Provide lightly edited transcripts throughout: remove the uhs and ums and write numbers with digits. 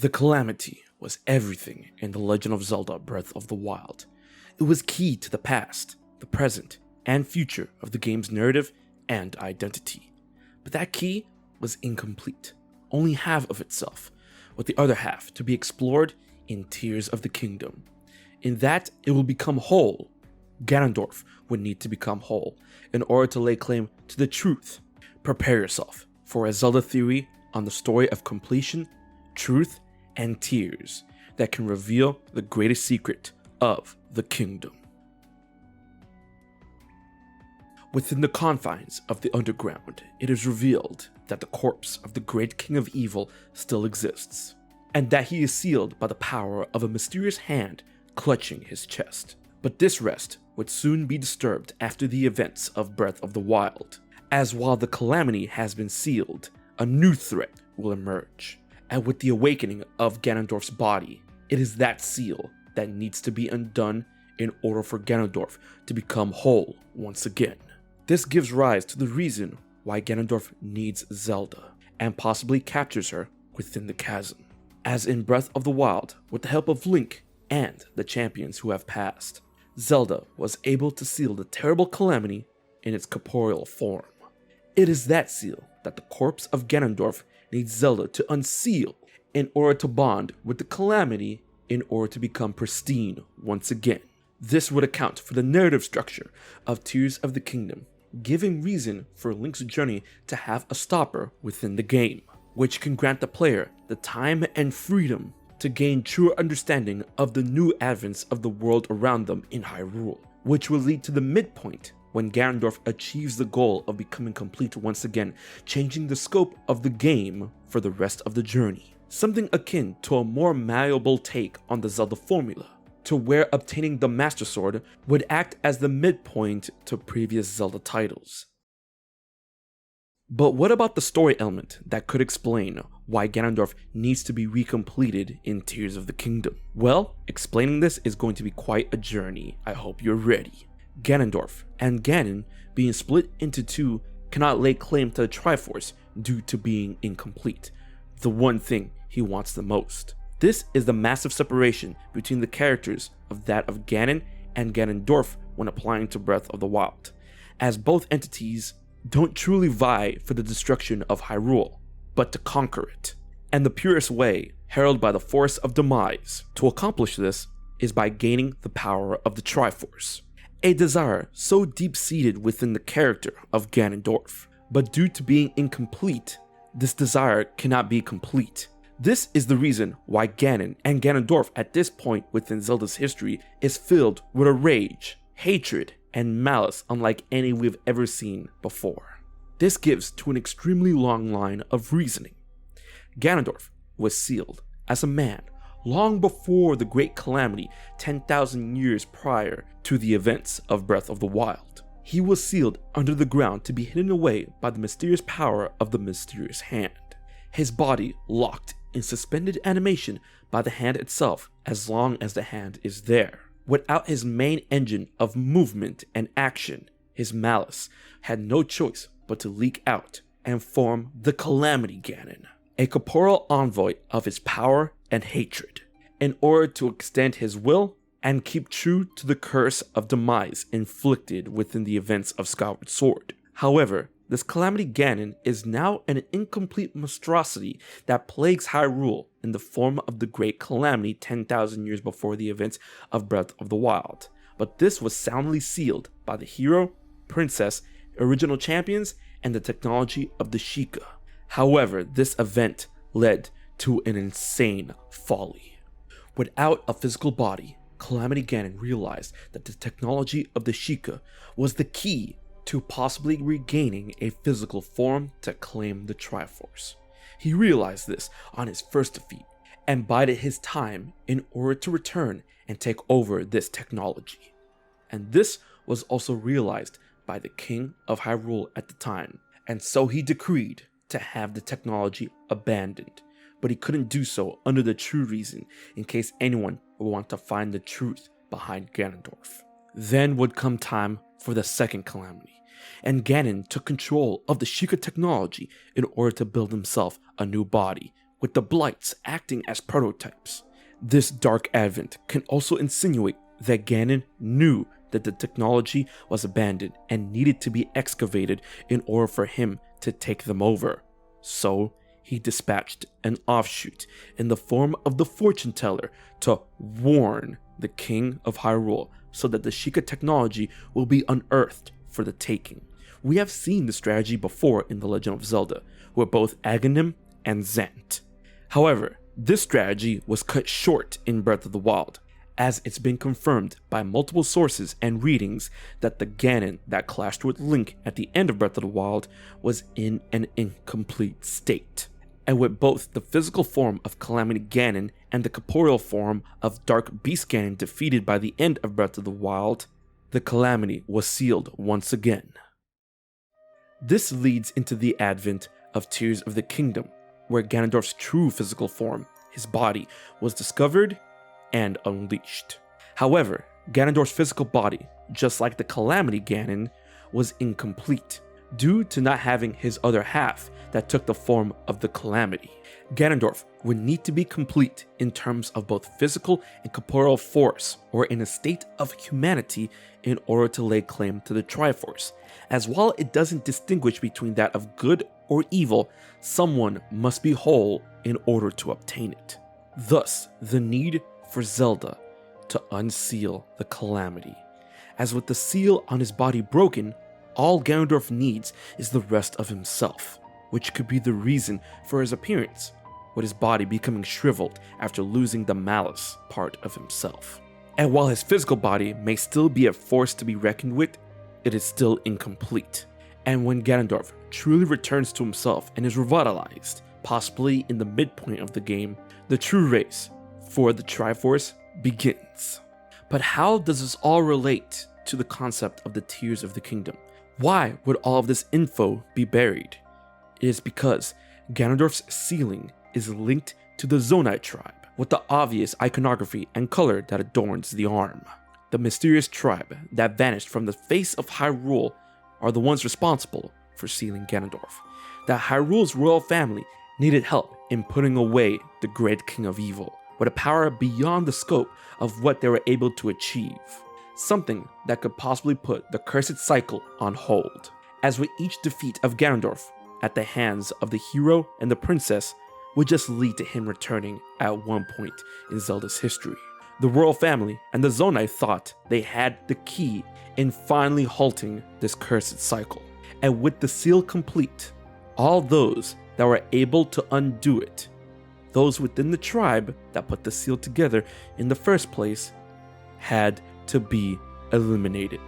The Calamity was everything in The Legend of Zelda Breath of the Wild. It was key to the past, the present, and future of the game's narrative and identity. But that key was incomplete, only half of itself, with the other half to be explored in Tears of the Kingdom. In that, it will become whole. Ganondorf would need to become whole in order to lay claim to the truth. Prepare yourself for a Zelda theory on the story of completion, truth, and tears that can reveal the greatest secret of the kingdom. Within the confines of the underground, it is revealed that the corpse of the great king of evil still exists, and that he is sealed by the power of a mysterious hand clutching his chest. But this rest would soon be disturbed after the events of Breath of the Wild, as while the Calamity has been sealed, a new threat will emerge. And with the awakening of Ganondorf's body, it is that seal that needs to be undone in order for Ganondorf to become whole once again. This gives rise to the reason why Ganondorf needs Zelda, and possibly captures her within the chasm. As in Breath of the Wild, with the help of Link and the champions who have passed, Zelda was able to seal the terrible Calamity in its corporeal form. It is that seal that the corpse of Ganondorf needs Zelda to unseal in order to bond with the Calamity in order to become pristine once again. This would account for the narrative structure of Tears of the Kingdom, giving reason for Link's journey to have a stopper within the game, which can grant the player the time and freedom to gain true understanding of the new advents of the world around them in Hyrule, which will lead to the midpoint when Ganondorf achieves the goal of becoming complete once again, changing the scope of the game for the rest of the journey. Something akin to a more malleable take on the Zelda formula, to where obtaining the Master Sword would act as the midpoint to previous Zelda titles. But what about the story element that could explain why Ganondorf needs to be recompleted in Tears of the Kingdom? Well, explaining this is going to be quite a journey. I hope you're ready. Ganondorf and Ganon, being split into two, cannot lay claim to the Triforce due to being incomplete, the one thing he wants the most. This is the massive separation between the characters of that of Ganon and Ganondorf when applying to Breath of the Wild, as both entities don't truly vie for the destruction of Hyrule, but to conquer it. And the purest way, heralded by the Force of Demise, to accomplish this is by gaining the power of the Triforce. A desire so deep-seated within the character of Ganondorf, but due to being incomplete, this desire cannot be complete. This is the reason why Ganon and Ganondorf at this point within Zelda's history is filled with a rage, hatred, and malice unlike any we've ever seen before. This gives to an extremely long line of reasoning. Ganondorf was sealed as a man long before the Great Calamity 10,000 years prior to the events of Breath of the Wild. He was sealed under the ground to be hidden away by the mysterious power of the mysterious hand. His body locked in suspended animation by the hand itself as long as the hand is there. Without his main engine of movement and action, his malice had no choice but to leak out and form the Calamity Ganon, a corporeal envoy of his power and hatred, in order to extend his will and keep true to the curse of demise inflicted within the events of Skyward Sword. However, this Calamity Ganon is now an incomplete monstrosity that plagues Hyrule in the form of the Great Calamity 10,000 years before the events of Breath of the Wild. But this was soundly sealed by the hero, princess, original champions, and the technology of the Sheikah. However, this event led to an insane folly. Without a physical body, Calamity Ganon realized that the technology of the Sheikah was the key to possibly regaining a physical form to claim the Triforce. He realized this on his first defeat and bided his time in order to return and take over this technology. And this was also realized by the King of Hyrule at the time, and so he decreed to have the technology abandoned, but he couldn't do so under the true reason in case anyone would want to find the truth behind Ganondorf. Then would come time for the second Calamity, and Ganon took control of the Sheikah technology in order to build himself a new body, with the blights acting as prototypes. This dark advent can also insinuate that Ganon knew that the technology was abandoned and needed to be excavated in order for him to take them over. So he dispatched an offshoot in the form of the fortune teller to warn the king of Hyrule so that the Sheikah technology will be unearthed for the taking. We have seen the strategy before in The Legend of Zelda with both Aghanim and Zant. However, this strategy was cut short in Breath of the Wild, as it's been confirmed by multiple sources and readings that the Ganon that clashed with Link at the end of Breath of the Wild was in an incomplete state. And with both the physical form of Calamity Ganon and the corporeal form of Dark Beast Ganon defeated by the end of Breath of the Wild, the Calamity was sealed once again. This leads into the advent of Tears of the Kingdom, where Ganondorf's true physical form, his body, was discovered and unleashed. However, Ganondorf's physical body, just like the Calamity Ganon, was incomplete due to not having his other half that took the form of the Calamity. Ganondorf would need to be complete in terms of both physical and corporeal force, or in a state of humanity, in order to lay claim to the Triforce, as while it doesn't distinguish between that of good or evil, someone must be whole in order to obtain it. Thus, the need for Zelda to unseal the Calamity, as with the seal on his body broken, all Ganondorf needs is the rest of himself, which could be the reason for his appearance, with his body becoming shriveled after losing the malice part of himself. And while his physical body may still be a force to be reckoned with, it is still incomplete. And when Ganondorf truly returns to himself and is revitalized, possibly in the midpoint of the game, the true race for the Triforce begins. But how does this all relate to the concept of the Tears of the Kingdom? Why would all of this info be buried? It is because Ganondorf's sealing is linked to the Zonai tribe, with the obvious iconography and color that adorns the arm. The mysterious tribe that vanished from the face of Hyrule are the ones responsible for sealing Ganondorf. That Hyrule's royal family needed help in putting away the Great King of Evil, with a power beyond the scope of what they were able to achieve. Something that could possibly put the cursed cycle on hold. As with each defeat of Ganondorf at the hands of the hero and the princess would just lead to him returning at one point in Zelda's history. The royal family and the Zonai thought they had the key in finally halting this cursed cycle. And with the seal complete, all those that were able to undo it, those within the tribe that put the seal together in the first place, had to be eliminated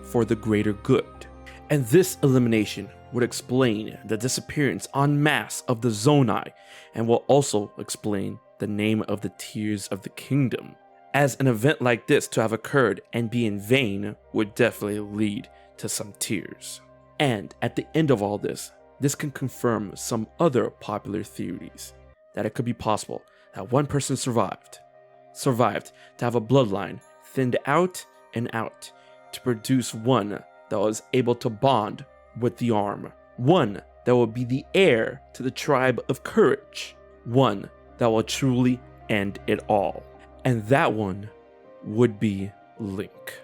for the greater good. And this elimination would explain the disappearance en masse of the Zonai, and will also explain the name of the Tears of the Kingdom, as an event like this to have occurred and be in vain would definitely lead to some tears. And at the end of all this can confirm some other popular theories, that it could be possible that one person survived to have a bloodline thinned out and out to produce one that was able to bond with the arm, one that will be the heir to the tribe of courage, one that will truly end it all. And that one would be Link.